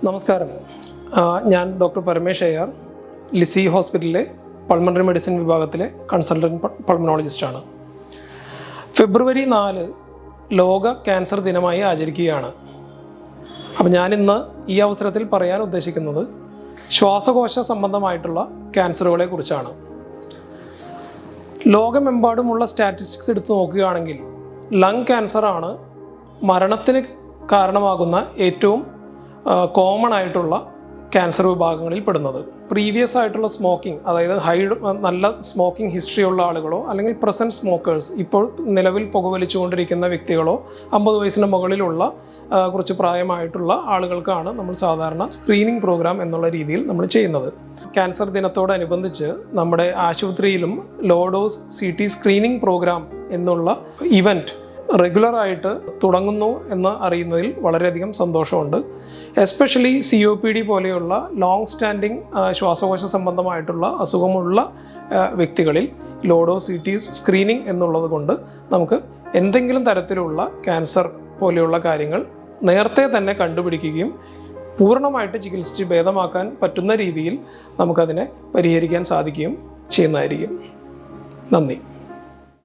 നമസ്കാരം. ഞാൻ ഡോക്ടർ പരമേഷ് അയ്യർ, ലിസി ഹോസ്പിറ്റലിലെ പൾമണറി മെഡിസിൻ വിഭാഗത്തിലെ കൺസൾട്ടൻറ്റ് പൾമനോളജിസ്റ്റാണ്. ഫെബ്രുവരി 4 ലോക ക്യാൻസർ ദിനമായി ആചരിക്കുകയാണ്. അപ്പം ഞാനിന്ന് ഈ അവസരത്തിൽ പറയാൻ ഉദ്ദേശിക്കുന്നത് ശ്വാസകോശ സംബന്ധമായിട്ടുള്ള ക്യാൻസറുകളെ കുറിച്ചാണ്. ലോകമെമ്പാടുമുള്ള സ്റ്റാറ്റിസ്റ്റിക്സ് എടുത്ത് നോക്കുകയാണെങ്കിൽ ലങ് ക്യാൻസറാണ് മരണത്തിന് കാരണമാകുന്ന ഏറ്റവും കോമൺ ആയിട്ടുള്ള ക്യാൻസർ വിഭാഗങ്ങളിൽ പെടുന്നത്. പ്രീവിയസ് ആയിട്ടുള്ള സ്മോക്കിംഗ്, അതായത് നല്ല സ്മോക്കിംഗ് ഹിസ്റ്ററി ഉള്ള ആളുകളോ അല്ലെങ്കിൽ പ്രസൻറ്റ് സ്മോക്കേഴ്സ്, ഇപ്പോൾ നിലവിൽ പുകവലിച്ചുകൊണ്ടിരിക്കുന്ന വ്യക്തികളോ 50 വയസ്സിന് മുകളിലുള്ള കുറച്ച് പ്രായമായിട്ടുള്ള ആളുകൾക്കാണ് നമ്മൾ സാധാരണ സ്ക്രീനിങ് പ്രോഗ്രാം എന്നുള്ള രീതിയിൽ നമ്മൾ ചെയ്യുന്നത്. ക്യാൻസർ ദിനത്തോടനുബന്ധിച്ച് നമ്മുടെ ആശുപത്രിയിലും low dose CT screening program എന്നുള്ള ഇവൻറ്റ് റെഗുലറായിട്ട് തുടങ്ങുന്നു എന്ന് അറിയുന്നതിൽ വളരെയധികം സന്തോഷമുണ്ട്. എസ്പെഷ്യലി COPD പോലെയുള്ള ലോങ് സ്റ്റാൻഡിങ് ശ്വാസകോശ സംബന്ധമായിട്ടുള്ള അസുഖമുള്ള വ്യക്തികളിൽ ലോഡോ CT സ്ക്രീനിങ് എന്നുള്ളത് കൊണ്ട് നമുക്ക് എന്തെങ്കിലും തരത്തിലുള്ള ക്യാൻസർ പോലെയുള്ള കാര്യങ്ങൾ നേരത്തെ തന്നെ കണ്ടുപിടിക്കുകയും പൂർണ്ണമായിട്ട് ചികിത്സിച്ച് ഭേദമാക്കാൻ പറ്റുന്ന രീതിയിൽ നമുക്കതിനെ പരിഹരിക്കാൻ സാധിക്കുകയും ചെയ്യുന്നതായിരിക്കും. നന്ദി.